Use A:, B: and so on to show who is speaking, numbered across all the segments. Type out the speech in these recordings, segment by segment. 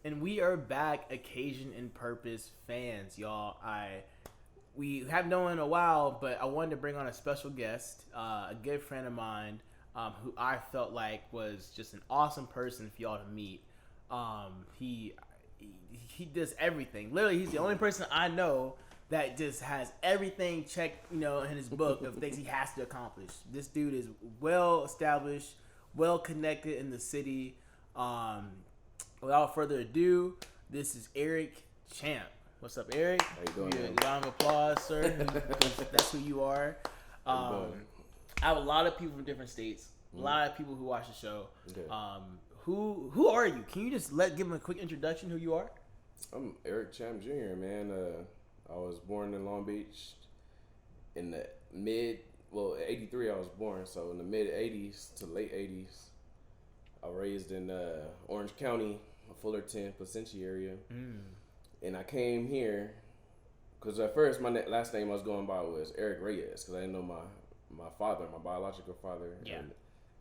A: And we are back, Occasion and Purpose fans, y'all. We have known in a while, but I wanted to bring on a special guest, a good friend of mine, who I felt like was just an awesome person for y'all to meet. He does everything. Literally, he's the only person I know that just has everything checked, in his book of things he has to accomplish. This dude is well established, well connected in the city. Um, Without further ado, this is Erik Champ. What's up, Erik?
B: How you doing, man?
A: Round of applause, sir. That's who you are.
B: How you
A: Um,
B: doing?
A: I have a lot of people from different states. A lot of people who watch the show.
B: Okay.
A: Who are you? Can you just give them a quick introduction? Who you are?
B: I'm Erik Champ Jr., man. I was born in Long Beach in the '83 I was born, so in the mid '80s to late '80s. I raised in Orange County, Fullerton, Placentia area. And I came here because at first my last name I was going by was Eric Reyes because I didn't know my father, my biological father.
A: Yeah.
B: And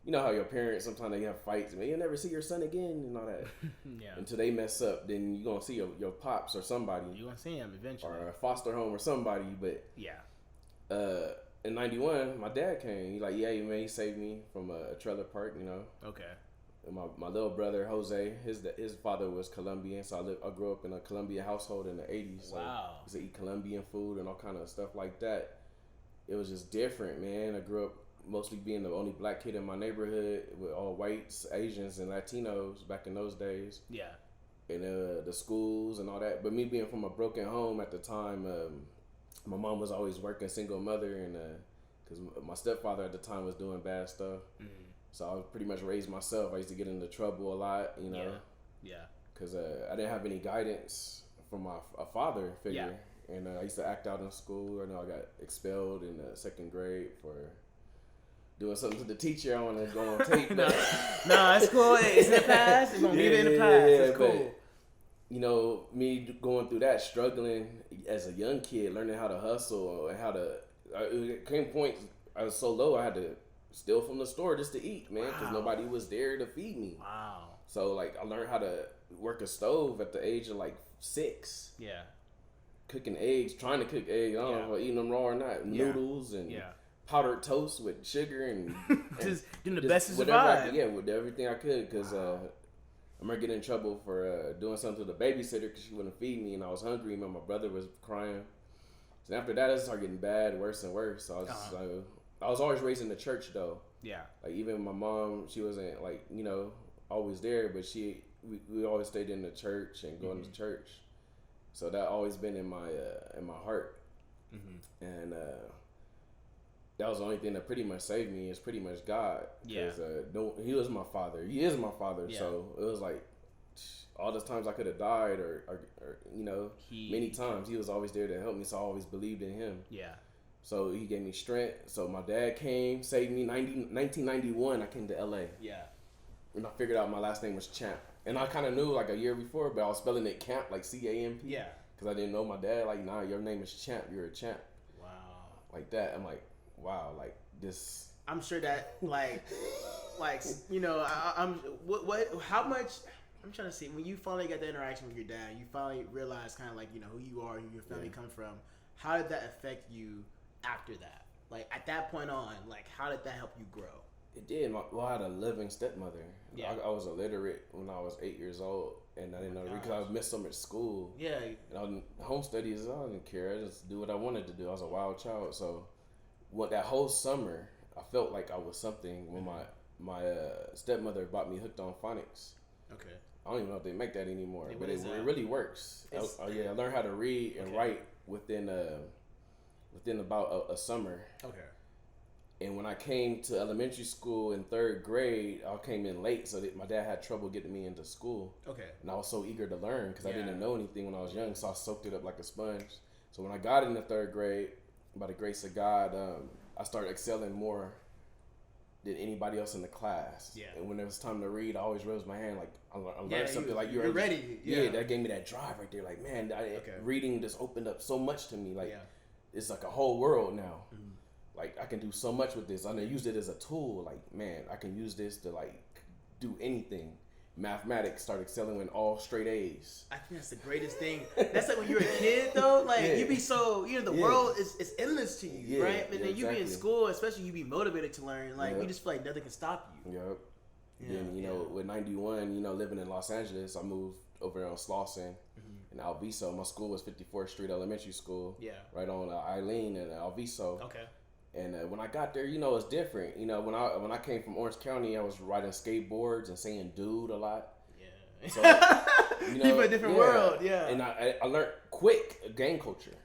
B: you know how your parents sometimes they have fights, man. You'll never see your son again and all that.
A: Yeah.
B: Until they mess up, then you're gonna see your pops or somebody.
A: You're gonna see him eventually.
B: Or a foster home or somebody. But
A: Yeah.
B: in '91, my dad came. He like, yeah, man, he saved me from a trailer park,
A: Okay.
B: And my little brother Jose, his father was Colombian, so I grew up in a Colombian household in the '80s. So
A: Wow.
B: I used to eat Colombian food and all kind of stuff like that. It was just different, man. I grew up mostly being the only black kid in my neighborhood with all whites, Asians, and Latinos back in those days.
A: Yeah.
B: And the schools and all that. But me being from a broken home at the time, my mom was always working, single mother, and because my stepfather at the time was doing bad stuff.
A: Mm-hmm.
B: So I was pretty much raised myself. I used to get into trouble a lot,
A: Yeah.
B: because I didn't have any guidance from a father figure.
A: Yeah.
B: And I used to act out in school. I know I got expelled in the second grade for doing something to the teacher. I want to go on tape.
A: No, it's cool. It's in the past. It's gonna leave it in the past. It's cool.
B: But, me going through that, struggling as a young kid, learning how to hustle and how to. It came points I was so low I had to steal from the store just to eat, man, because nobody was there to feed me.
A: Wow.
B: So like I learned how to work a stove at the age of like 6.
A: Yeah.
B: Cooking eggs, trying to cook eggs. I don't know if I'm eating them raw or not. Noodles and powdered toast with sugar and
A: just doing the best to
B: survive.
A: survive.
B: With everything I could, because I remember getting in trouble for doing something to the babysitter because she wouldn't feed me, and I was hungry. And my brother was crying. So after that, it started getting bad, worse and worse. So I was always raised in the church though.
A: Yeah.
B: Like even my mom, she wasn't like always there, but we always stayed in the church and going to church. So that always been in my heart. And that was the only thing that pretty much saved me is pretty much God.
A: Yeah.
B: He was my father. He is my father.
A: Yeah.
B: So it was like all those times I could have died or many times he was always there to help me. So I always believed in him.
A: Yeah.
B: So he gave me strength. So my dad came, saved me. 1991, I came to LA.
A: Yeah.
B: And I figured out my last name was Champ. And I kind of knew like a year before, but I was spelling it Camp, like Camp.
A: Yeah.
B: Because I didn't know my dad. Like, nah, your name is Champ. You're a champ.
A: Wow.
B: Like that. I'm like, wow, like this.
A: I'm sure that how much. I'm trying to see when you finally got the interaction with your dad, you finally realized kind of like who you are, who your family comes from. How did that affect you after that? Like at that point on, like how did that help you grow?
B: It did. I had a living stepmother.
A: Yeah.
B: I was illiterate when I was 8 years old, and I didn't know because I missed so much school.
A: Yeah.
B: And home studies, I didn't care. I just do what I wanted to do. I was a wild child. So, that whole summer, I felt like I was something when my stepmother bought me Hooked on Phonics.
A: Okay.
B: I don't even know if they make that anymore, but it really works. I learned how to read and write within about a summer.
A: Okay.
B: And when I came to elementary school in 3rd grade, I came in late, so that my dad had trouble getting me into school.
A: Okay.
B: And I was so eager to learn because I didn't know anything when I was young, so I soaked it up like a sponge. So when I got into 3rd grade, by the grace of God, I started excelling more than anybody else in the class.
A: Yeah.
B: And when it was time to read, I always raised my hand like I learned something like
A: you're ready.
B: Yeah, that gave me that drive right there. Like man, reading just opened up so much to me. Like it's like a whole world now. Mm-hmm. Like I can do so much with this. I used it as a tool. Like man, I can use this to like do anything. mathematics, started excelling in all straight A's.
A: I think that's the greatest thing. That's like when you're a kid, though. Like,
B: Yeah.
A: you be so, the world is endless to you,
B: Yeah,
A: right? And
B: yeah,
A: then you be in
B: exactly.
A: school, especially you be motivated to learn. Like,
B: Yep.
A: you just feel like nothing can stop you.
B: Yep.
A: Yeah,
B: Then, with 91, living in Los Angeles, I moved over there on Slauson in Alviso. My school was 54th Street Elementary School.
A: Yeah.
B: Right on Eileen and Alviso.
A: Okay.
B: And when I got there, it's different. When I came from Orange County, I was riding skateboards and saying "dude" a lot.
A: Yeah.
B: So,
A: People a different world. Yeah.
B: And I learned quick gang culture.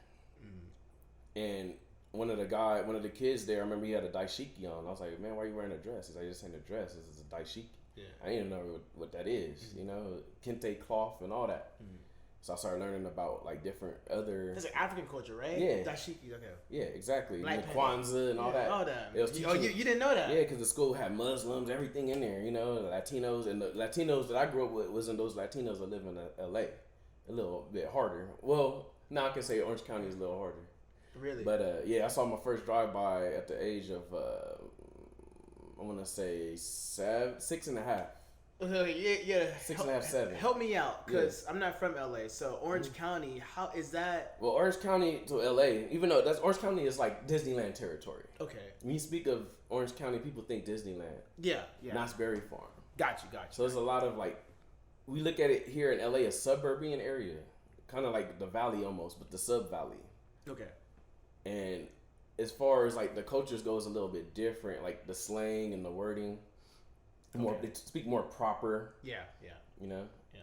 B: And one of the kids there, I remember he had a daishiki on. I was like, man, why are you wearing a dress? He's like, this ain't a dress. This is a daishiki. Yeah. I didn't even know what that is. Kente cloth and all that. So I started learning about like different other.
A: That's like African culture, right?
B: Yeah.
A: Daishiki, okay.
B: Yeah, exactly.
A: Black
B: Kwanzaa and all that.
A: All that.
B: It was
A: You didn't know that?
B: Yeah, because the school had Muslims, everything in there. The Latinos, and the Latinos that I grew up with wasn't those Latinos that live in L.A. A little bit harder. Well, now I can say Orange County is a little harder.
A: Really?
B: But I saw my first drive-by at the age of I want to say 6.5.
A: Yeah.
B: 6.5, 7.
A: Help me out, because I'm not from LA. So Orange County, how is that?
B: Well, Orange County to LA, even though Orange County is like Disneyland territory.
A: Okay.
B: When you speak of Orange County, people think Disneyland.
A: Yeah.
B: Knott's Berry Farm.
A: Got you.
B: So there's a lot of like, we look at it here in LA, a suburban area, kind of like the valley almost, but the sub valley.
A: Okay.
B: And as far as like the cultures goes, a little bit different, like the slang and the wording. They speak more proper.
A: Yeah.
B: Yeah.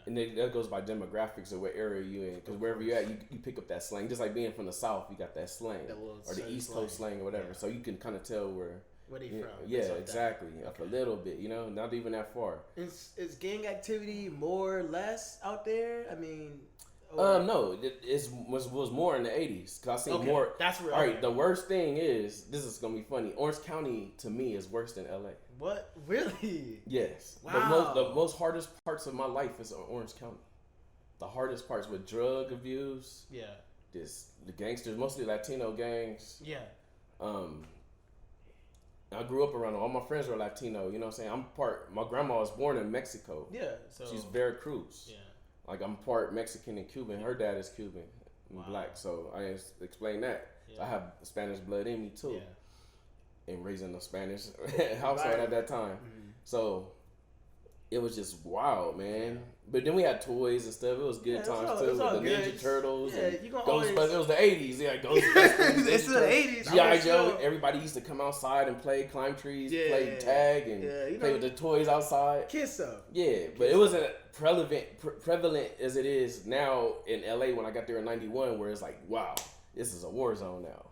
B: And that goes by demographics of what area you in, because wherever you're at, you pick up that slang. Just like being from the South, you got that slang, or the East Coast slang or whatever. Yeah. So you can kind of tell where
A: they from.
B: Yeah, exactly. Up a little bit, not even that far.
A: Is gang activity more or less out there? I mean.
B: No, it was more in the 80s. Cause I seen more.
A: That's real.
B: All right, the worst thing is, this is gonna be funny. Orange County to me is worse than LA.
A: What? Really?
B: Yes.
A: Wow.
B: The most hardest parts of my life is Orange County. The hardest parts with drug abuse.
A: Yeah.
B: The gangsters, mostly Latino gangs.
A: Yeah.
B: I grew up around all my friends were Latino. You know what I'm saying? My grandma was born in Mexico.
A: Yeah. So
B: she's Veracruz.
A: Yeah.
B: Like I'm part Mexican and Cuban. Her dad is Cuban and black. So I explained that. Yeah. So I have Spanish blood in me too. Yeah. And raising a Spanish household at that time. Mm-hmm. So it was just wild, man. Yeah. But then we had toys and stuff. It was good times too. With the Ninja Turtles and Ghostbusters. It was the 80s. Yeah, Ghostbusters.
A: It's the 80s.
B: G.I. Joe. Everybody used to come outside and climb trees, play tag, and play with the toys outside.
A: Kid stuff.
B: Yeah, but it wasn't prevalent as it is now in LA when I got there in 91, where it's like, wow, this is a war zone now.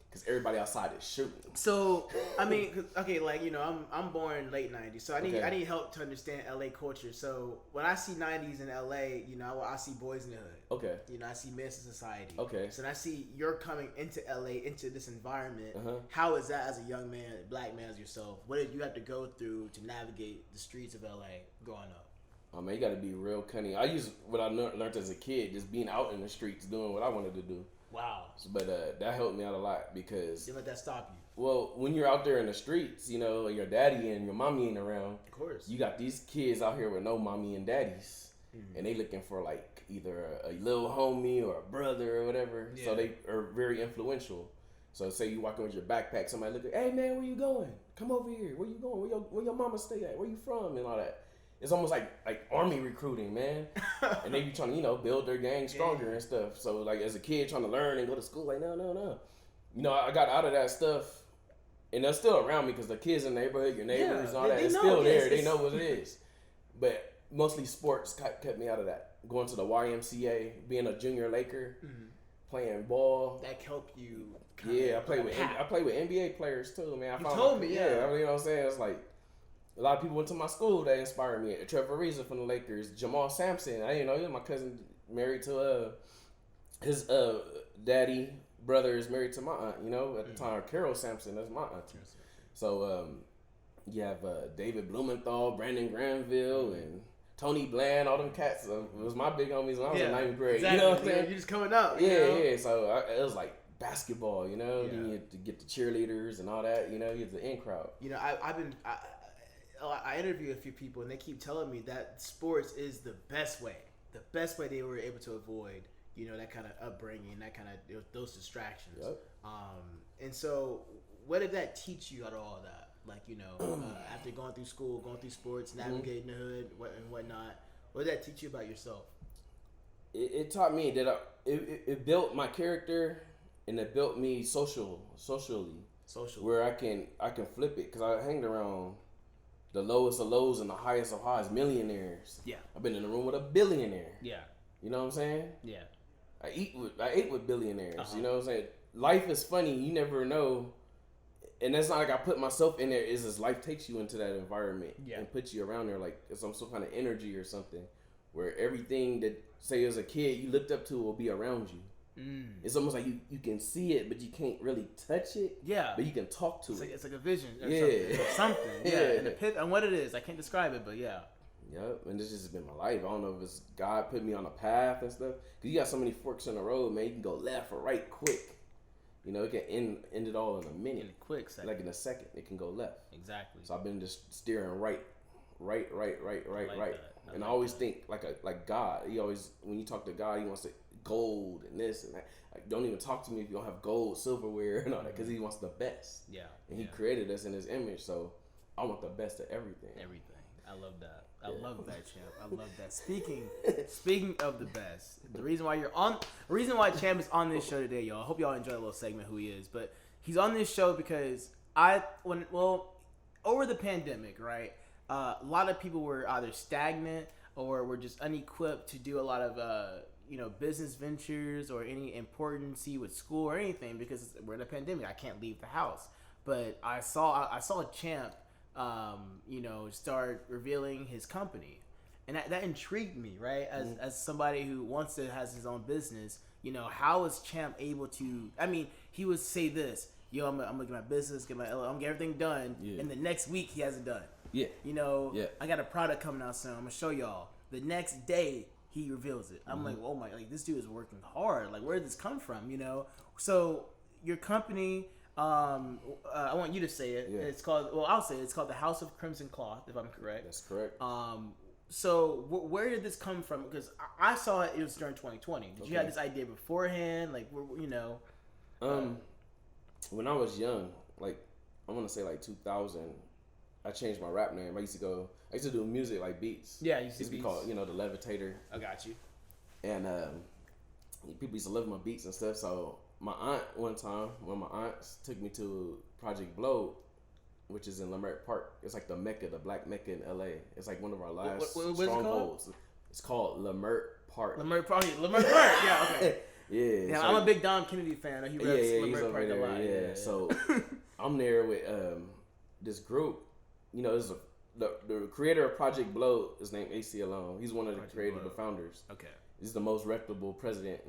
B: Because everybody outside is shooting. So,
A: I mean, I'm born late 90s, so I need help to understand LA culture. So, when I see 90s in LA, I see Boys in the Hood.
B: Okay.
A: I see Men's Society.
B: Okay.
A: So, when I see you're coming into LA, into this environment, how is that as a young man, black man as yourself? What did you have to go through to navigate the streets of LA growing up?
B: Oh, man, you got to be real cunning. I used what I learned as a kid, just being out in the streets, doing what I wanted to do.
A: Wow.
B: But that helped me out a lot because...
A: You let that stop you.
B: Well, when you're out there in the streets, your daddy and your mommy ain't around.
A: Of course.
B: You got these kids out here with no mommy and daddies. Mm-hmm. And they looking for like either a little homie or a brother or whatever. Yeah. So they are very influential. So say you walking with your backpack, somebody look at, hey man, where you going? Come over here. Where you going? Where your mama stay at? Where you from? And all that. It's almost like army recruiting, man. And they be trying to, build their gang stronger and stuff. So, like, as a kid trying to learn and go to school, like, no. I got out of that stuff. And they're still around me because the kids in the neighborhood, your neighbors and all that, it's still there. They know what it is. But mostly sports kept me out of that. Going to the YMCA, being a junior Laker, playing ball.
A: That helped you.
B: I played with NBA players, too, man.
A: You told me,
B: you know what I'm saying? It's like... A lot of people went to my school that inspired me. Trevor Ariza from the Lakers, Jamal Sampson. I didn't know he was my cousin, married to his daddy brother is married to my aunt. At the time, Carol Sampson, that's my aunt. So you have David Blumenthal, Brandon Granville, and Tony Bland. All them cats. It was my big homies when I was in 9th grade.
A: Exactly.
B: You know what I'm saying?
A: You're just coming up.
B: Yeah. So it was like basketball. Then you had to get the cheerleaders and all that. You had the in crowd.
A: I interviewed a few people, and they keep telling me that sports is the best way they were able to avoid, that kind of upbringing, that kind of those distractions.
B: Yep.
A: And so, what did that teach you out of all that? Like, after going through school, going through sports, navigating the hood, and whatnot, what did that teach you about yourself?
B: It taught me that it built my character, and it built me socially. Where I can flip it, because I hanged around the lowest of lows and the highest of highs, millionaires.
A: Yeah.
B: I've been in a room with a billionaire.
A: Yeah.
B: You know what I'm saying?
A: Yeah.
B: I ate with billionaires.
A: Uh-huh.
B: You know what I'm saying? Life is funny. You never know. And that's not like I put myself in there. It's just life takes you into that environment and puts you around there like some kind of energy or something, where everything that, say as a kid, you looked up to will be around you. It's almost like you can see it, but you can't really touch it.
A: Yeah.
B: But you can talk to it.
A: It's like a vision or
B: Yeah.
A: something. Yeah. And what it is, I can't describe it, but yeah.
B: Yep. And this just been my life. I don't know if it's God put me on a path and stuff. Because you got so many forks in the road, man. You can go left or right quick. It can end it all in a minute.
A: In a quick second.
B: Like in a second, it can go left.
A: Exactly.
B: So I've been just steering right. And I always think like God. He always, when you talk to God, he wants to gold and this and that. Like, don't even talk to me if you don't have gold, silverware, and all that, because he wants the best. Yeah. And he created us in his image, so I want the best of everything.
A: I love that. I love that, Champ. I love that. Speaking of the best, the reason why Champ is on this show today, y'all. I hope y'all enjoy a little segment who he is, but he's on this show because over the pandemic, right? A lot of people were either stagnant or were just unequipped to do a lot of business ventures or any importance with school or anything, because we're in a pandemic. I can't leave the house. But I saw Champ start revealing his company, and that intrigued me, right? As somebody who wants to has his own business, how is Champ able to? I mean, he would say this, I'm gonna get my business, I'm gonna get everything done, and the next week he hasn't done. Yeah. I got a product coming out soon. I'm gonna show y'all. The next day he reveals it. I'm like, oh my, like this dude is working hard. Like, where did this come from? So your company. I want you to say it. Yeah. It's called. Well, I'll say it. It's called the House of Crimsin Cloth, if I'm correct.
B: That's correct.
A: So where did this come from? Because I saw it. It was during 2020. Did you have this idea beforehand? Like,
B: when I was young, like I want to say like 2000, I changed my rap name. I used to do music like beats.
A: Yeah, I used to
B: be called, the Levitator.
A: I got you.
B: And people used to love my beats and stuff. So my aunt, one time, one of my aunts took me to Project Blow, which is in Leimert Park. It's like the Mecca, the Black Mecca in LA. It's like one of our last strongholds. It's called Leimert Park.
A: Leimert Park, yeah, okay.
B: Yeah,
A: so I'm a big Dom Kennedy fan. He reps Leimert Park a lot.
B: Yeah, so I'm there with this group. This is the creator of Project Blow is named AC Alone. He's one of the creators, the founders. Okay. He's the most reputable president,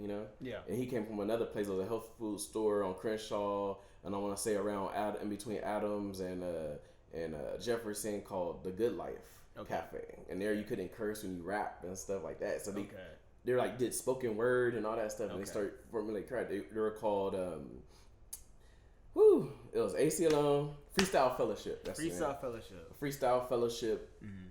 B: Yeah. And he came from another place. It was a health food store on Crenshaw, and I want to say around in between Adams and Jefferson, called The Good Life Cafe. And there you couldn't curse when you rap and stuff like that. So they like did spoken word and all that stuff, and they started formulating crowd. They were called it was AC Alone Freestyle Fellowship. That's Freestyle Fellowship. Mm-hmm.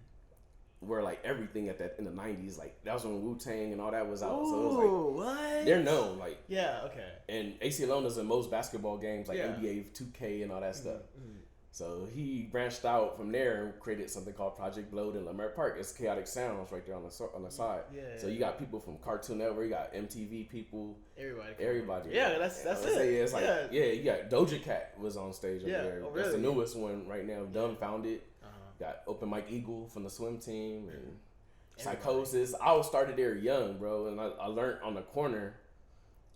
B: Where like everything in the 90s, like that was when Wu-Tang and all that was out. So it was like, what? They're known, like, yeah, okay. And AC Alone is in most basketball games, like NBA 2K and all that stuff. Mm-hmm. So he branched out from there and created something called Project Blow in Leimert Park. It's Chaotic Sounds right there on the side. Yeah. So you got people from Cartoon Network, you got MTV people, everybody. Yeah, that's it. It's like you got Doja Cat was on stage over there. Oh, really? That's the newest one right now. Dumbfounded. Got Open Mike Eagle from the swim team and Psychosis. I was started there young, bro, and I learned on the corner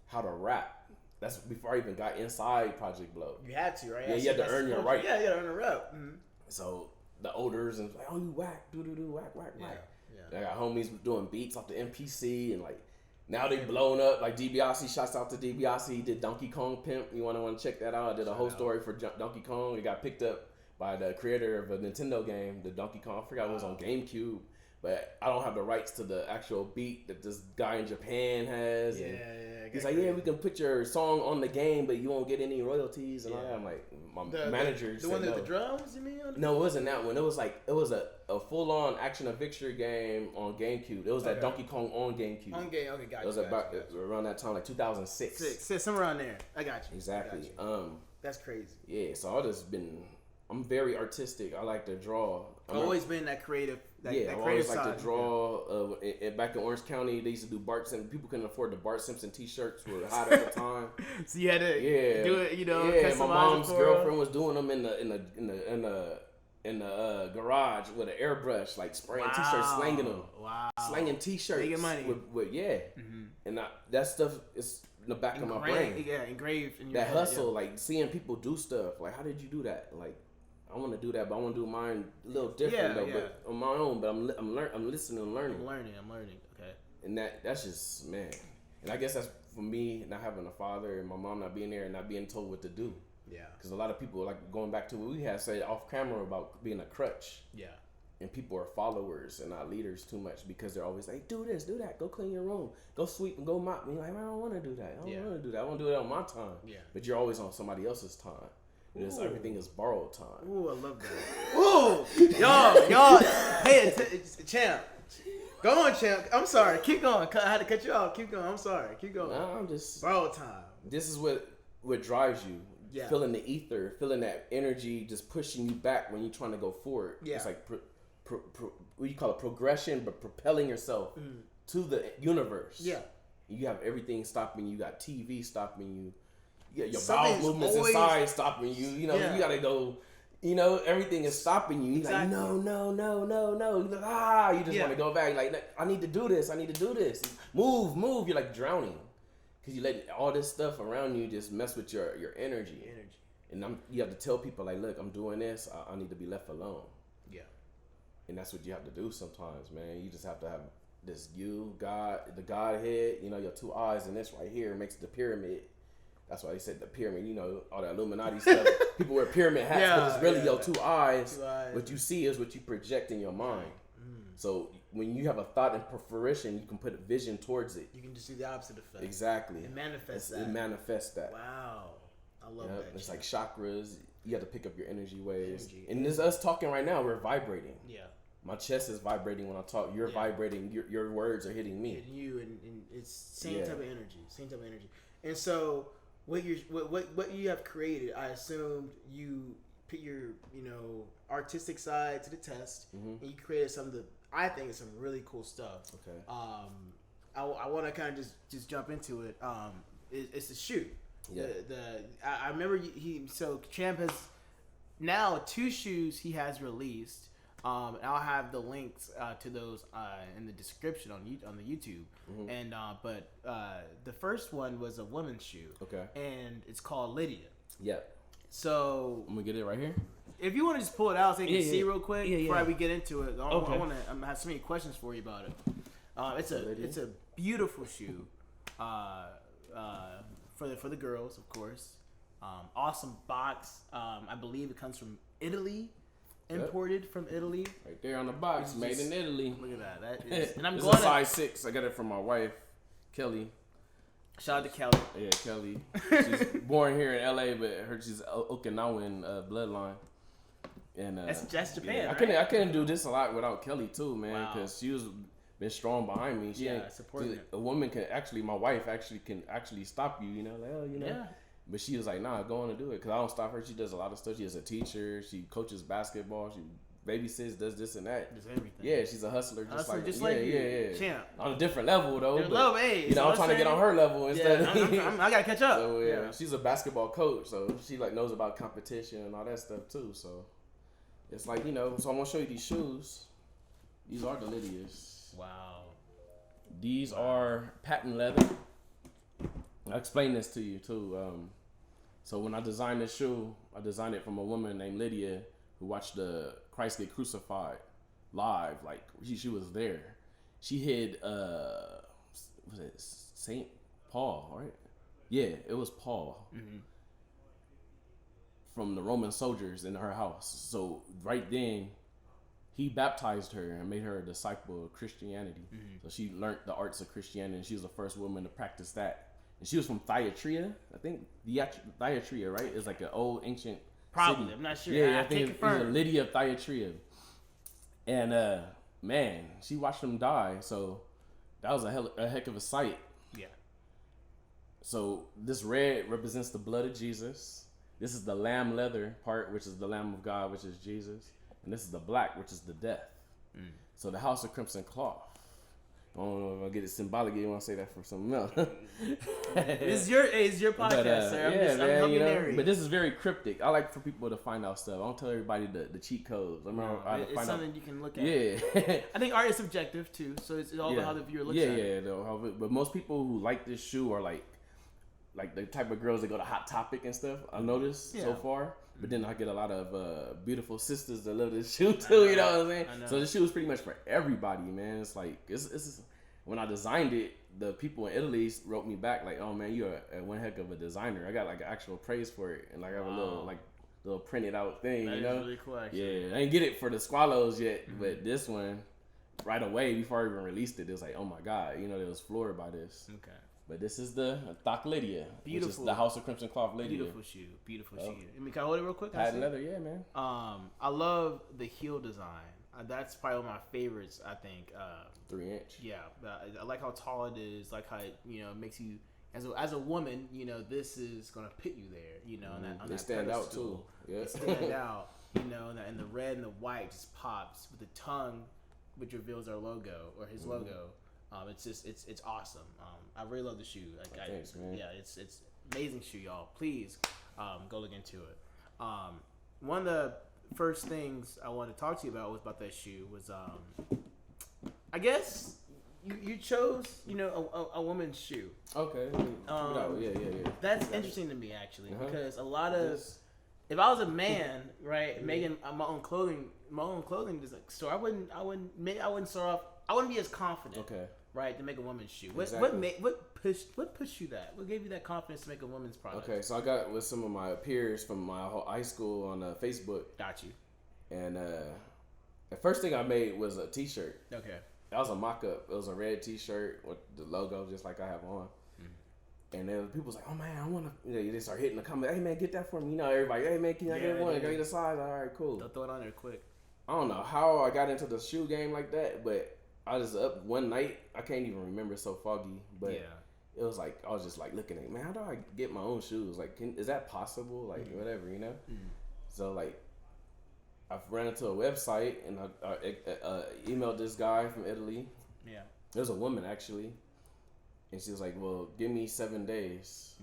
B: how to rap. That's before I even got inside Project Blow.
A: You had to, right?
B: Yeah, you had to earn your right.
A: Yeah, you had to earn a rep. Mm-hmm.
B: So the olders and like, oh, you whack, do whack. Yeah. I got homies doing beats off the MPC and like now they blown up. Like DiBiase, shouts out to DiBiase. He did Donkey Kong Pimp. You want to check that out? I did a whole story for Donkey Kong. It got picked up by the creator of a Nintendo game, the Donkey Kong. I forgot it was on GameCube, but I don't have the rights to the actual beat that this guy in Japan has.
A: Yeah,
B: and
A: yeah.
B: he's like, yeah, we can put your song on the game, but you won't get any royalties and all that. I'm like, my manager
A: the
B: said
A: one with
B: no.
A: the drums, you mean?
B: No, it wasn't that one. It was a full on action adventure game on GameCube. It was that Donkey Kong on GameCube.
A: On game, okay, got
B: it was around that time, like 2006.
A: Somewhere around there. I got you.
B: Exactly.
A: That's crazy.
B: Yeah, so I'm very artistic. I like to draw.
A: I've always been that creative.
B: I always like to draw. Back in Orange County, they used to do Bart Simpson. People couldn't afford the Bart Simpson T-shirts. Were hot at the time.
A: So you had to do it.
B: Yeah, my mom's girlfriend was doing them in the garage with an airbrush, like spraying T-shirts, slanging them.
A: Wow.
B: Slanging T-shirts.
A: Making money.
B: With and that stuff is in the back of my brain.
A: Yeah, engraved in your
B: that
A: head,
B: hustle, like seeing people do stuff. Like, how did you do that? Like, I want to do that, but I want to do mine a little different but on my own. But I'm listening and learning.
A: I'm learning. Okay.
B: And that's just, man. And I guess that's for me not having a father and my mom not being there and not being told what to do.
A: Yeah.
B: Because a lot of people, like going back to what we had said off camera about being a crutch.
A: Yeah.
B: And people are followers and not leaders too much because they're always like, do this, do that, go clean your room, go sweep and go mop. And you're like, I don't want to do that. I don't want to do that. I want to do it on my time. Yeah. But you're always on somebody else's time. Because everything is borrowed time.
A: Ooh, I love that. Ooh, y'all. Hey, Champ. Go on, Champ. I'm sorry. Keep going. I had to cut you off. Keep going. I'm sorry. Keep going.
B: No, I'm just
A: borrowed time.
B: This is what drives you. Yeah. Feeling the ether, feeling that energy, just pushing you back when you're trying to go forward. Yeah. It's like what you call it, progression, but propelling yourself to the universe. Yeah. You have everything stopping you. You got TV stopping you. You got your bowel movements inside stopping you. You know, you gotta go. You know, everything is stopping you. You're like, no. You're like, you just want to go back. Like, I need to do this. Move. You're like drowning. Because you let all this stuff around you just mess with your energy. And you have to tell people, like, look, I'm doing this. I need to be left alone. Yeah. And that's what you have to do sometimes, man. You just have to have this God, the Godhead, your two eyes, and this right here makes the pyramid. That's why they said the pyramid, all that Illuminati stuff. People wear pyramid hats, but it's really your two eyes. What you see is what you project in your mind. So when you have a thought in fruition, you can put a vision towards it.
A: You can just see the opposite effect.
B: Exactly.
A: It manifests that.
B: It manifests that.
A: Wow. I love that.
B: It's like chakras. You have to pick up your energy waves. And this us talking right now, we're vibrating. Yeah. My chest is vibrating when I talk. You're vibrating. Your words are hitting me.
A: Hitting you, and it's same type of energy. Same type of energy. And so what you have created, I assumed you put your artistic side to the test, and you created some of the, I think it's some really cool stuff. Okay. I want to kind of just jump into it. It's the shoe. Yeah. I remember so Champ has now 2 shoes he has released. And I'll have the links to those in the description on the YouTube. Mm-hmm. And but the first one was a woman's shoe. Okay. And it's called Lydia. Yep. So
B: I'm gonna get it right here.
A: If you want to just pull it out so you can see real quick before we get into it, I want to have so many questions for you about it. It's a beautiful shoe for the girls, of course. Awesome box. I believe it comes from Italy. Imported from Italy.
B: Right there on the box, made in Italy.
A: Look at that. That is, and I'm
B: this
A: going
B: is a size 6. I got it from my wife, Kelly.
A: Shout out to Kelly.
B: Yeah, Kelly. She's born here in LA, but she's Okinawan bloodline. And
A: that's Japan. Yeah,
B: right? I couldn't do this a lot without Kelly too, man, because she was been strong behind me.
A: Supporting.
B: A woman can actually, my wife can stop you. Yeah. But she was like, nah, go on and do it. Because I don't stop her. She does a lot of stuff. She is a teacher. She coaches basketball. She babysits, does this and that.
A: Does everything.
B: Yeah, she's a hustler. Just like
A: you. Champ.
B: On a different level, though.
A: Hey,
B: I'm trying to get on her level instead.
A: I got to catch up.
B: So, she's a basketball coach. So she knows about competition and all that stuff, too. So it's like, so I'm going to show you these shoes. These are the Lydias.
A: Wow.
B: These are patent leather. I'll explain this to you, too. So when I designed this shoe, I designed it from a woman named Lydia who watched the Christ get crucified live. Like, she was there. She hid, was it St. Paul, right? Yeah, it was Paul. Mm-hmm. From the Roman soldiers in her house. So right then, he baptized her and made her a disciple of Christianity. So she learned the arts of Christianity, and she was the first woman to practice that. And she was from Thyatira, I think. Thyatira, right? It's like an old ancient
A: Probably.
B: city.
A: I'm not sure.
B: Yeah,
A: I
B: I think
A: can't
B: it was
A: confirm.
B: Lydia of Thyatira. And man, she watched him die. So that was a heck of a sight.
A: Yeah.
B: So this red represents the blood of Jesus. This is the lamb leather part, which is the Lamb of God, which is Jesus. And this is the black, which is the death. So the House of Crimsin Cloth. I don't know if I get it symbolic. You want to say that for something else?
A: It's your podcast, sir. I'm helping Mary.
B: But this is very cryptic. I like for people to find out stuff. I don't tell everybody the cheat codes.
A: It's something you can look at.
B: Yeah.
A: I think art is subjective too, so it's all about how the viewer looks at it.
B: Yeah. But most people who like this shoe are like the type of girls that go to Hot Topic and stuff. I noticed so far. But then I get a lot of beautiful sisters that love this shoe too. You know what I'm saying? So the shoe is pretty much for everybody, man. It's like it's when I designed it, the people in Italy wrote me back like, "Oh man, you're one heck of a designer." I got like actual praise for it, and like I have a little printed out thing.
A: That
B: you know,
A: is really cool. Actually.
B: Yeah, I didn't get it for the Squallows yet, but this one, right away before I even released it, it was like, "Oh my god," you know, they was floored by this.
A: Okay.
B: But this is the Doc Lydia,
A: beautiful,
B: which is the House of Crimsin Cloth Lydia.
A: Beautiful shoe. Shoe. I mean, can I hold it real quick?
B: Patent leather, yeah, man.
A: I love the heel design. That's probably one of my favorites. I think
B: 3-inch.
A: Yeah, I like how tall it is. Like how it, makes you as a woman. This is gonna put you there. On
B: they
A: that
B: stand
A: pedestal.
B: out too. Yeah,
A: they stand out. And the red and the white just pops with the tongue, which reveals our logo or his logo. It's awesome. I really love the shoe.
B: Thanks, man.
A: Yeah, it's amazing shoe, y'all. Please, go look into it. One of the first things I wanted to talk to you about was about that shoe. Was I guess you chose a woman's shoe.
B: Okay. Yeah.
A: That's interesting to me actually because a lot of if I was a man, right, making my own clothing store, I wouldn't start off. I wouldn't be as confident.
B: Okay.
A: Right, to make a woman's shoe.
B: Exactly.
A: What pushed you that? What gave you that confidence to make a woman's product?
B: Okay, so I got with some of my peers from my whole high school on Facebook.
A: Got you.
B: And the first thing I made was a T-shirt.
A: Okay.
B: That was a mock-up. It was a red T-shirt with the logo just like I have on. And then people was like, "Oh man, I want to." They start hitting the comment. "Hey man, get that for me." Everybody, "Hey man, can I get one? Can I get a size?" All right, cool.
A: They'll throw it on there quick.
B: I don't know how I got into the shoe game like that, but I was up one night. I can't even remember, it's so foggy. But it was like I was just like looking at, man, how do I get my own shoes? Like, is that possible? Like, whatever, So like, I ran into a website and I emailed this guy from Italy.
A: Yeah,
B: there's a woman actually, and she was like, "Well, give me 7 days,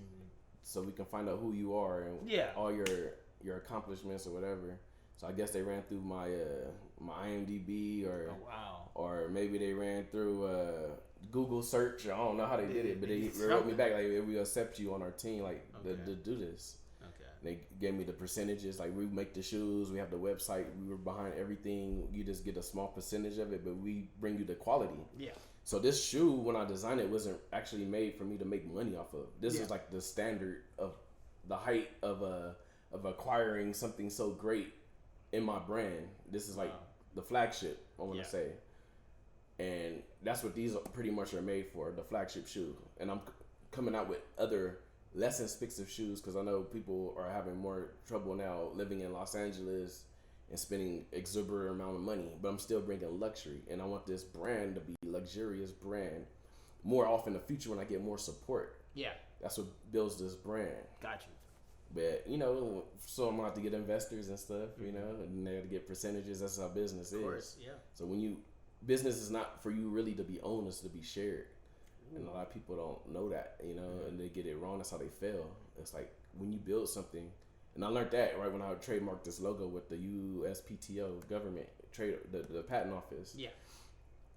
B: so we can find out who you are and all your accomplishments or whatever." So I guess they ran through my my IMDb or maybe they ran through Google search. I don't know how they did it, but they wrote me back like, "We accept you on our team, like to do this." Okay. They gave me the percentages. Like, we make the shoes, we have the website, we were behind everything. You just get a small percentage of it, but we bring you the quality. Yeah. So this shoe, when I designed it, wasn't actually made for me to make money off of. This is like the standard of the height of acquiring something so great in my brand. This is like the flagship, I want to say. And that's what these pretty much are made for, the flagship shoe. And I'm coming out with other less expensive shoes because I know people are having more trouble now living in Los Angeles and spending exuberant amount of money. But I'm still bringing luxury, and I want this brand to be a luxurious brand more often in the future when I get more support. Yeah. That's what builds this brand. Got you. But, so I'm out to get investors and stuff, and they have to get percentages. That's how business is. Of course, yeah. So business is not for you really to be owned, it's to be shared. Ooh. And a lot of people don't know that, and they get it wrong. That's how they fail. It's like when you build something, and I learned that right when I trademarked this logo with the USPTO government, the patent office. Yeah.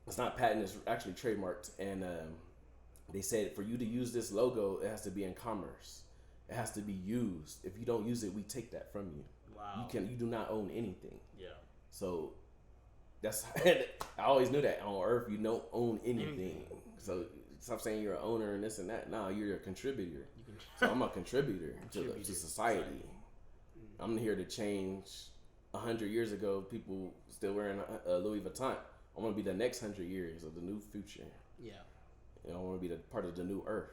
B: It's not patent, it's actually trademarked. And they said for you to use this logo, it has to be in commerce. It has to be used. If you don't use it, we take that from you. Wow. You do not own anything. Yeah. So that's I always knew that on Earth you don't own anything. So stop saying you're an owner and this and that. No, you're a contributor. So I'm a contributor to society. I'm here to change 100 years ago, people still wearing Louis Vuitton. I want to be the next 100 years of the new future.
A: Yeah.
B: You know, I want to be the part of the new earth.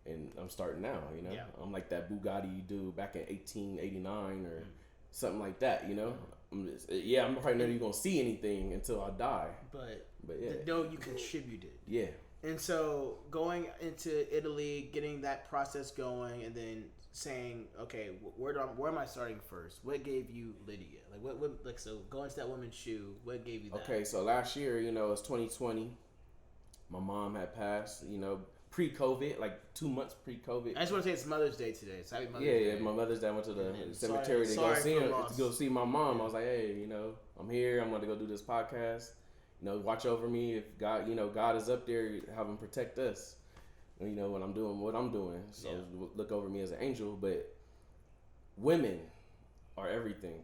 B: And I'm starting now, you know.
A: Yeah.
B: I'm like that Bugatti dude back in 1889 or something like that, you know. I'm probably not even gonna see anything until I die.
A: But
B: yeah,
A: no, you contributed.
B: Yeah.
A: And so going into Italy, getting that process going, and then saying, okay, where am I starting first? What gave you Lydia? So going to that woman's shoe, what gave you that?
B: Okay, so last year, you know, it's 2020. My mom had passed, you know, pre-COVID, like 2 months pre-COVID.
A: I just want to say it's Mother's Day today. So happy Mother's Day.
B: Yeah, my Mother's Day. I went to the cemetery to go see my mom. I was like, hey, you know, I'm here. I'm going to go do this podcast. You know, watch over me. If God, you know, God is up there, have him protect us. You know, when I'm doing what I'm doing. So look over me as an angel. But women are everything.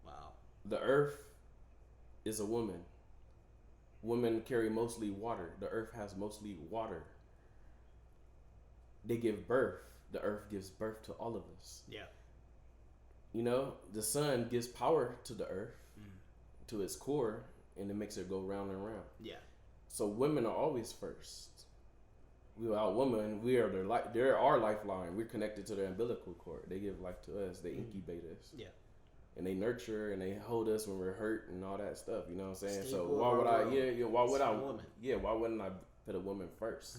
A: Wow.
B: The earth is a woman. Women carry mostly water. The earth has mostly water. They give birth. The earth gives birth to all of us.
A: Yeah.
B: You know, the sun gives power to the earth, to its core, and it makes it go round and round. Yeah. So women are always first. Without women, we are they're our lifeline. We're connected to their umbilical cord. They give life to us. They incubate us. Yeah. And they nurture and they hold us when we're hurt and all that stuff. You know what I'm saying? So why would why wouldn't I put a woman first?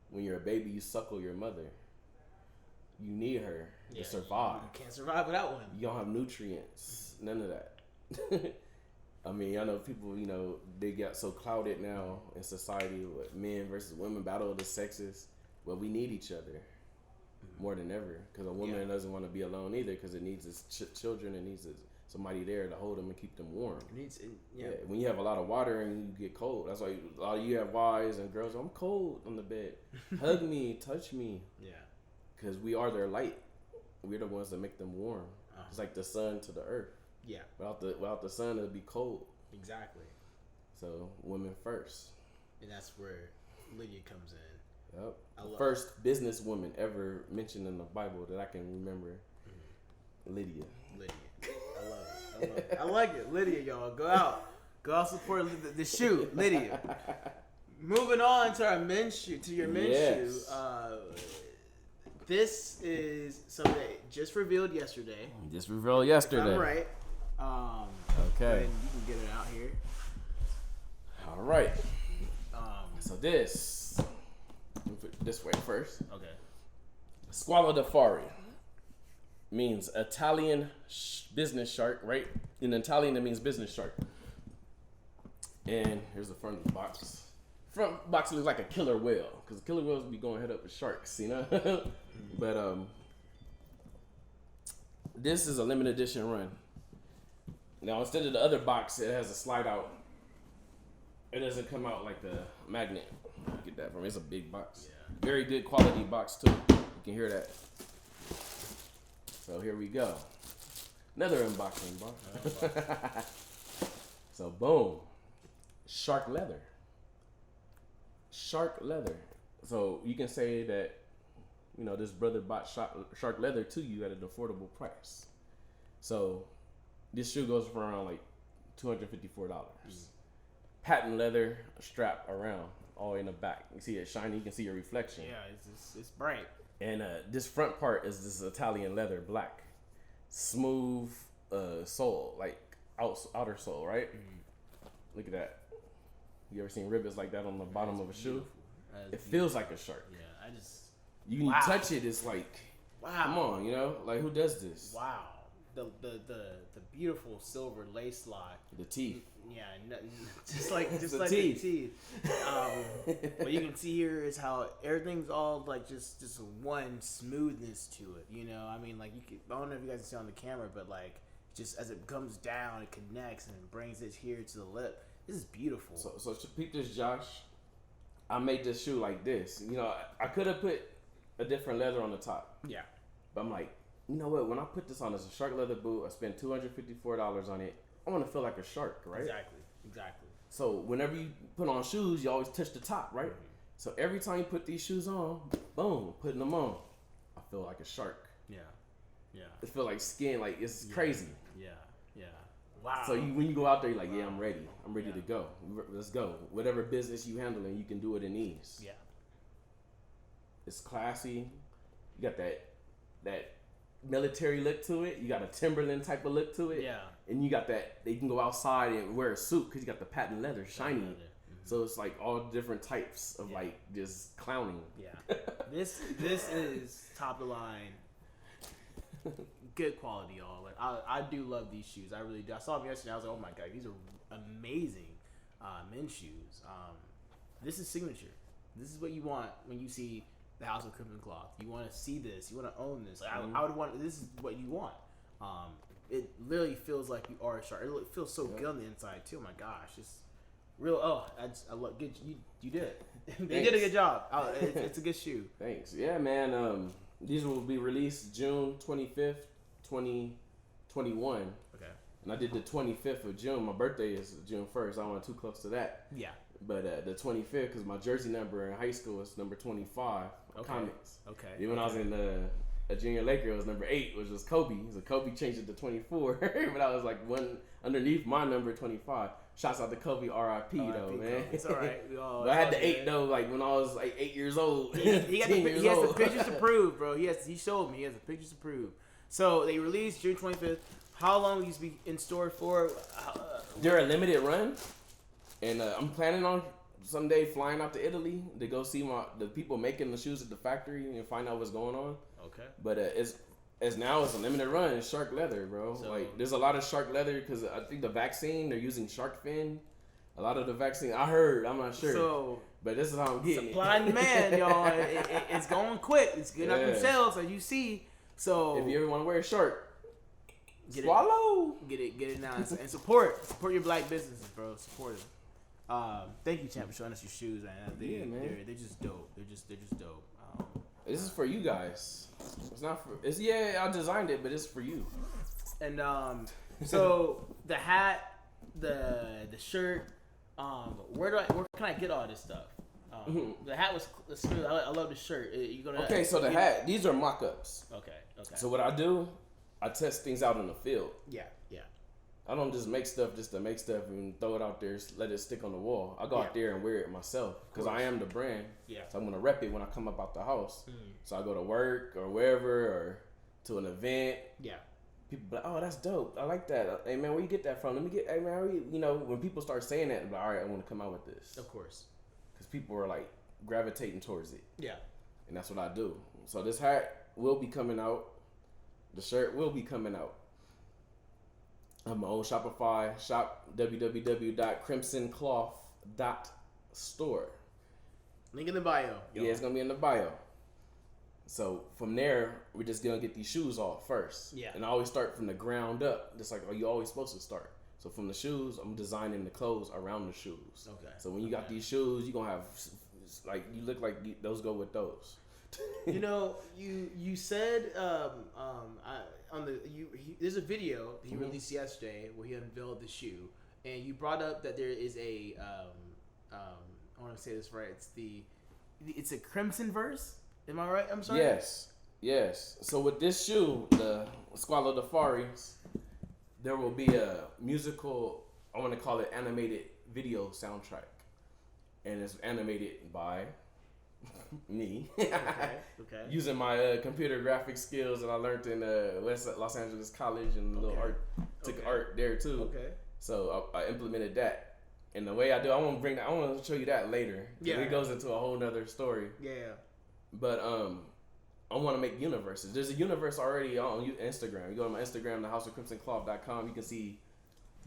B: When you're a baby, you suckle your mother. You need her to survive.
A: You can't survive without one.
B: You don't have nutrients. None of that. I mean, I know people, you know, they got so clouded now in society with men versus women, battle of the sexes. Well, we need each other more than ever because a woman doesn't want to be alone either because it needs its children. It needs somebody there to hold them and keep them warm. When you have a lot of water and you get cold, that's why a lot of you have wives and girls. I'm cold on the bed. Hug me, touch me. Yeah, because we are their light. We're the ones that make them warm. It's like the sun to the earth. Yeah, without the sun, it'd be cold. Exactly. So women first,
A: and that's where Lydia comes in.
B: Yep. The first businesswoman ever mentioned in the Bible that I can remember. Lydia.
A: I love it. I like it. Lydia, y'all. Go out support the shoe. Lydia. Moving on to our men's shoe, to your men's shoe. This is something that just revealed yesterday.
B: Just revealed yesterday.
A: If I'm right.
B: Okay.
A: You can get it out here.
B: All right. So this way first. Okay. Squalo d'Afari means Italian business shark, right? In Italian, it means business shark. And here's the front of the box. Front box looks like a killer whale because killer whales be going head up with sharks, you know. But this is a limited edition run. Now instead of the other box, it has a slide out. It doesn't come out like a magnet. Get that from? It's a big box. Yeah. Very good quality box too. You can hear that. So here we go. Another unboxing box. So boom, shark leather. Shark leather. So you can say that, you know, this brother bought shark leather to you at an affordable price. So this shoe goes for around like $254. Patent leather strap around, all in the back. You see it shiny. You can see your reflection.
A: Yeah, it's bright.
B: And this front part is this Italian leather, black, smooth sole, like outer sole, right? Look at that. You ever seen rivets like that on the bottom of a shoe? It feels like a shark.
A: Yeah,
B: you touch it, it's like, wow. Come on, you know, like who does this?
A: Wow. The beautiful silver lace lock.
B: The teeth.
A: Yeah, just like the teeth. What you can see here is how everything's all like just one smoothness to it. You know, I mean, like I don't know if you guys can see on the camera, but like just as it comes down, it connects and it brings it here to the lip. This is beautiful.
B: So peep this, Josh. I made this shoe like this. You know, I could have put a different leather on the top. Yeah. But I'm like, you know what? When I put this on as a shark leather boot, I spent $254 on it. I want to feel like a shark, right?
A: Exactly.
B: So whenever you put on shoes, you always touch the top, right? Mm-hmm. So every time you put these shoes on, boom, putting them on, I feel like a shark. Yeah. It feels like skin, like it's crazy.
A: Yeah. Yeah. Wow.
B: So when you go out there, you're like, yeah, I'm ready. I'm ready to go. Let's go. Whatever business you handling, you can do it in ease.
A: Yeah.
B: It's classy. You got that military look to it. You got a Timberland type of look to it.
A: Yeah.
B: And you got that, you can go outside and wear a suit because you got the patent leather, shiny. So it's like all different types of like just clowning.
A: Yeah. This is top of the line. Good quality, y'all. Like I do love these shoes. I really do. I saw them yesterday. I was like, oh my god, these are amazing men's shoes. This is signature. This is what you want when you see the House of Crimsin Cloth. You want to see this. You want to own this. Like, I would want. This is what you want. It literally feels like you are sharp. It feels so good on the inside too. Oh my gosh, it's real. Oh, I love. Good. You did it. They did a good job. It's a good shoe.
B: Thanks. Yeah, man. These will be released June 25th, 2021.
A: Okay.
B: And I did the 25th of June. My birthday is June 1st. I don't want too close to that.
A: Yeah.
B: But the 25th, because my jersey number in high school is number 25.
A: Okay.
B: Comics.
A: Okay.
B: Even when I was in a junior Laker, it was number 8, which was Kobe. So Kobe changed it to 24. But I was like one underneath my number 25. Shouts out to Kobe, R.I.P. though, man.
A: It's all right.
B: But I had the 8 though, like when I was like 8 years old.
A: He has the pictures to prove, bro. He showed me. He has the pictures to prove. So they released June 25th. How long will these be in store for?
B: They're a limited run, and I'm planning on someday flying out to Italy to go see the people making the shoes at the factory and find out what's going on.
A: Okay.
B: But it's now it's a limited run. It's shark leather, bro. So, like there's a lot of shark leather because I think the vaccine they're using shark fin. A lot of the vaccine I heard. I'm not sure. So, but this is how I'm getting
A: supply and demand, y'all. It's going quick. It's getting up them shelves, as you see. So
B: if you ever want to wear a shark, swallow.
A: Get it now and support your black businesses, bro. Support them. Thank you, Champ, for showing us your shoes, man. They're just dope. They're just dope.
B: This is for you guys. It's not for. I designed it, but it's for you.
A: And so the hat, the shirt. Where can I get all this stuff? The hat was smooth. I love the shirt.
B: Okay, so the hat. These are mock-ups.
A: Okay.
B: So what I do, I test things out in the field.
A: Yeah.
B: I don't just make stuff just to make stuff and throw it out there, let it stick on the wall. I go out there and wear it myself because I am the brand. Yeah. So I'm gonna rep it when I come up out the house. So I go to work or wherever or to an event. Yeah. People be like, oh, that's dope. I like that. Hey man, where you get that from? Let me get. Hey man, when people start saying that, I'm like, all right, I want to come out with this.
A: Of course.
B: Because people are like gravitating towards it.
A: Yeah.
B: And that's what I do. So this hat will be coming out. The shirt will be coming out. I have my own Shopify shop, www.crimsincloth.store.
A: Link in the bio.
B: Yeah, it's gonna be in the bio. So from there, we're just gonna get these shoes off first. Yeah. And I always start from the ground up, just like you're always supposed to start. So from the shoes, I'm designing the clothes around the shoes. Okay. So when you got these shoes, you're gonna have you look like those go with those.
A: You said there's a video that he released yesterday where he unveiled the shoe, and you brought up that there is a I want to say this right. It's a Crimson verse. Am I right? I'm sorry.
B: Yes. So with this shoe, the Squalo Dafaris, there will be a musical. I want to call it animated video soundtrack, and it's animated by me. Okay. Using my computer graphics skills that I learned in West Los Angeles College and a little art. Took art there too. Okay. So I implemented that. And the way I do, I want to show you that later. Yeah. It goes into a whole nother story. Yeah. But I want to make universes. There's a universe already on Instagram. You go to my Instagram, thehouseofcrimsincloth.com. You can see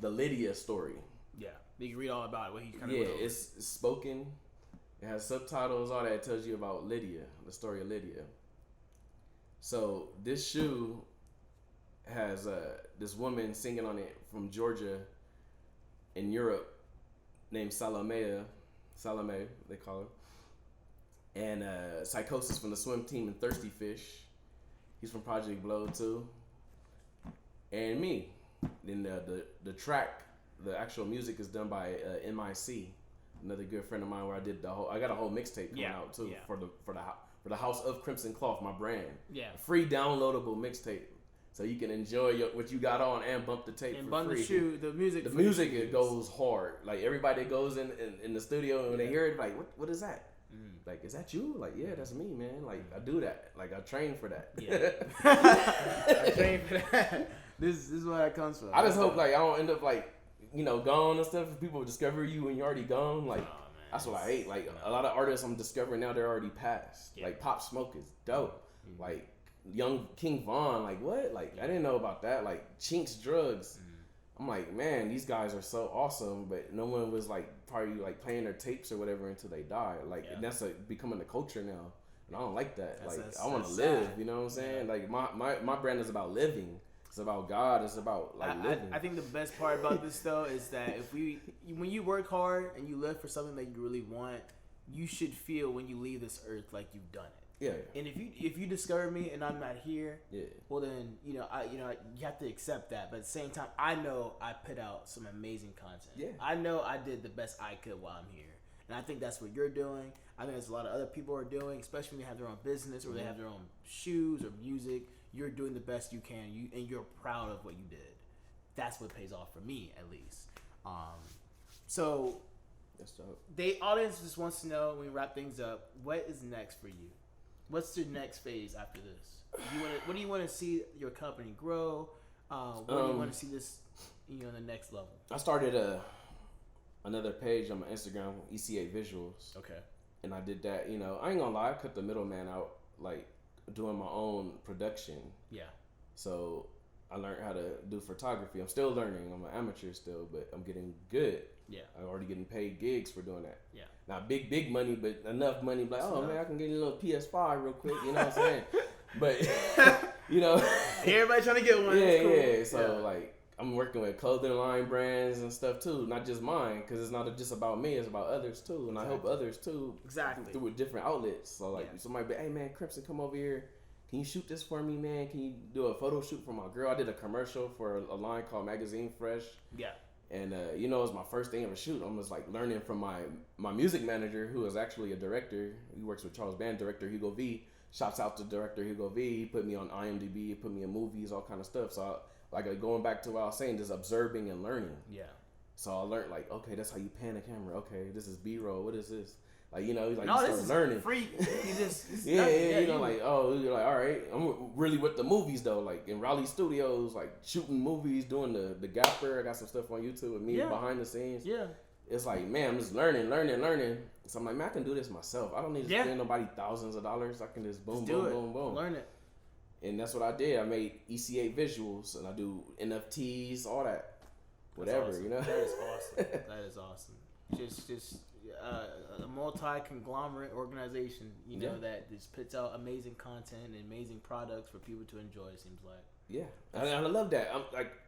B: the Lydia story.
A: Yeah. You can read all about it. What he kind of
B: it's spoken. It has subtitles. All that. It tells you about Lydia, the story of Lydia. So this shoe has this woman singing on it from Georgia in Europe named Salome, they call her. And Psychosis from the swim team and Thirsty Fish. He's from Project Blow too. And me. Then the track, the actual music is done by MIC, another good friend of mine. Where I got a whole mixtape coming out too for the House of Crimsin Cloth, my brand. Yeah. A free downloadable mixtape so you can enjoy what you got on and bump the tape
A: and
B: for
A: bump
B: free.
A: the shoe, the music.
B: The
A: for
B: music
A: the
B: it goes hard. Like everybody that goes in the studio and when they hear it, like what is that? Like, is that you? Like, yeah, that's me, man. Like, I do that. Like, I train for that.
A: Yeah. I train for that. This is where that comes from.
B: I just hope, like, I don't end up, like, gone and stuff. People discover you when you're already gone. Like, that's what I hate. Like, a lot of artists I'm discovering now, they're already passed. Yeah. Like, Pop Smoke is dope. Like, Young King Von, like, what? Like, I didn't know about that. Like, Chinks Drugs. I'm like, man, these guys are so awesome, but no one was like probably like playing their tapes or whatever until they died. Like, and that's becoming the culture now, and I don't like that. I want to live. You know what I'm saying? Like my brand is about living. It's about God. It's about living.
A: I think the best part about this though is that when you work hard and you live for something that you really want, you should feel when you leave this earth like you've done it.
B: Yeah.
A: And if you discover me and I'm not here,
B: yeah.
A: Well then you have to accept that. But at the same time, I know I put out some amazing content.
B: Yeah.
A: I know I did the best I could while I'm here, and I think that's what you're doing. I think there's a lot of other people are doing, especially when they have their own business or they have their own shoes or music. You're doing the best you can, and you're proud of what you did. That's what pays off for me, at least. So
B: that's dope.
A: The audience just wants to know, when we wrap things up, what is next for you? What's your next phase after this? What do you want to see your company grow? What do you want to see this, in the next level?
B: I started another page on my Instagram, ECA Visuals.
A: Okay.
B: And I did that. I ain't gonna lie, I cut the middleman out, like doing my own production.
A: Yeah.
B: So I learned how to do photography. I'm still learning. I'm an amateur still, but I'm getting good.
A: Yeah. I'm
B: already getting paid gigs for doing that.
A: Yeah.
B: Not big money, but enough money. Like, man, I can get you a little PS5 real quick. You know what I'm saying? But,
A: everybody trying to get one.
B: Yeah,
A: cool.
B: yeah. So, like, I'm working with clothing line brands and stuff, too. Not just mine, because it's not just about me. It's about others, too. And I help others, too.
A: Exactly.
B: Through different outlets. So, like, somebody be, hey, man, Crimson, come over here. Can you shoot this for me, man? Can you do a photo shoot for my girl? I did a commercial for a line called Magazine Fresh.
A: Yeah.
B: And, it was my first thing ever shoot. I was, like, learning from my music manager, who is actually a director. He works with Charles Band director Hugo V. Shouts out to director Hugo V. He put me on IMDb. He put me in movies, all kind of stuff. So, going back to what I was saying, just observing and learning.
A: Yeah.
B: So, I learned, like, okay, that's how you pan a camera. Okay, this is B-roll. What is this? Like, you
A: no,
B: you start learning.
A: Free. You just
B: like, oh, you're like, all right. I'm really with the movies though, like in Raleigh Studios, like shooting movies, doing the gapper. I got some stuff on YouTube with me behind the scenes.
A: Yeah.
B: It's like, man, I'm just learning. So I'm like, man, I can do this myself. I don't need to spend nobody thousands of dollars. I can just boom.
A: Learn it.
B: And that's what I did. I made ECA visuals and I do NFTs, all that. Whatever,
A: awesome. That is awesome. That is awesome. Just a multi-conglomerate organization, that just puts out amazing content and amazing products for people to enjoy, it seems like.
B: Yeah. And I love that.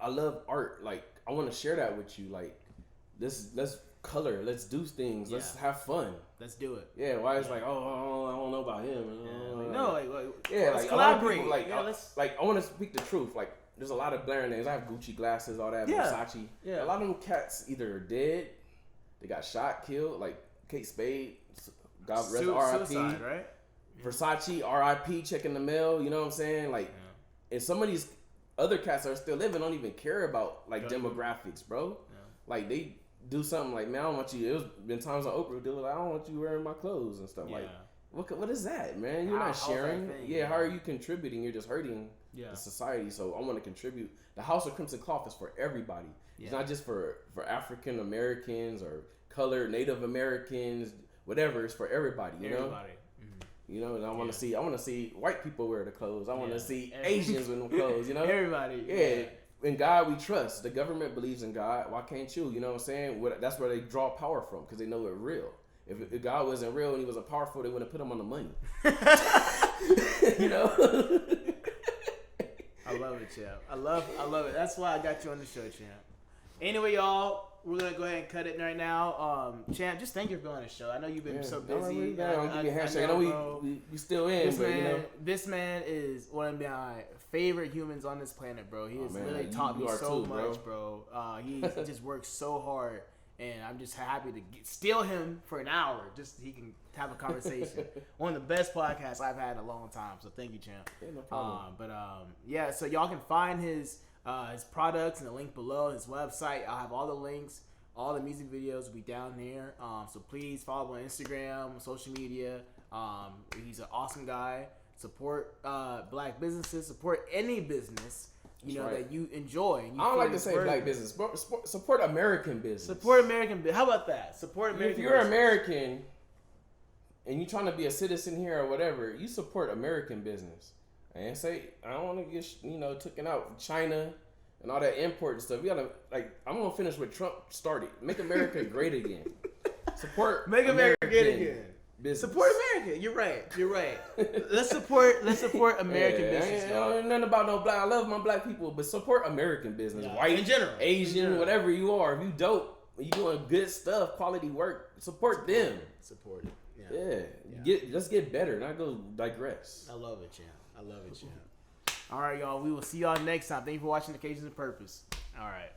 B: I love art. Like, I want to share that with you. Like, let's color. Let's do things. Yeah. Let's have fun.
A: Let's do it.
B: Yeah. Why it's like, I don't know about him.
A: Let's collaborate.
B: People, I want to speak the truth. Like, there's a lot of glaring names. I have Gucci glasses, all that, Versace. Yeah. A lot of them cats either dead, they got shot, killed, like Kate Spade, God rest R.I.P.
A: Suicide, right?
B: Versace, R.I.P. checking the mail, you know what I'm saying? Like, and some of these other cats that are still living don't even care about, like, demographics, bro. Yeah. Like, they do something like, man, I don't want you, there's been times on Oprah, they're like, I don't want you wearing my clothes and stuff. Like, what is that, man? You're not sharing. How are you contributing? You're just hurting the society. So I want to contribute. The House of Crimsin Cloth is for everybody. It's not just for African Americans or colored Native Americans, whatever. It's for everybody. You know. Mm-hmm. And I want to see white people wear the clothes. I want to see Asians with the clothes. You know.
A: Everybody.
B: Yeah. In God we trust. The government believes in God. Why can't you? You know what I'm saying? That's where they draw power from, because they know it's real. If God wasn't real and he wasn't powerful, they wouldn't put him on the money.
A: I love it, Champ. I love it. That's why I got you on the show, Champ. Anyway, y'all, we're gonna go ahead and cut it right now. Champ, just thank you for being on the show. I know you've been so busy.
B: I know we still in.
A: This man is one of my favorite humans on this planet, bro. He has really taught me so much, bro. He just works so hard. And I'm just happy to steal him for an hour just so he can have a conversation. One of the best podcasts I've had in a long time. So thank you, Champ.
B: Yeah, no problem.
A: Yeah, so y'all can find his products in the link below, his website. I'll have all the links. All the music videos will be down there. So please follow him on Instagram, social media. He's an awesome guy. Support black businesses. Support any business that you enjoy. And you
B: I don't like to say black business. Support American business.
A: Support American business. How about that? Support American
B: business. If you're American and you're trying to be a citizen here or whatever, you support American business. And say, I don't want to get, taken out China and all that import stuff. We gotta, I'm going to finish what Trump started. Make America great again. Support
A: Make America great again.
B: Business.
A: Support America. You're right. Let's support American business.
B: I don't know nothing about no black. I love my black people, but support American business.
A: Yeah.
B: White,
A: in general,
B: Asian, whatever you are. If you dope, you doing good stuff, quality work. Support them.
A: Support it.
B: Yeah. Let's get better. Not go digress.
A: I love it, champ. All right, y'all. We will see y'all next time. Thank you for watching Occasions of Purpose. All right.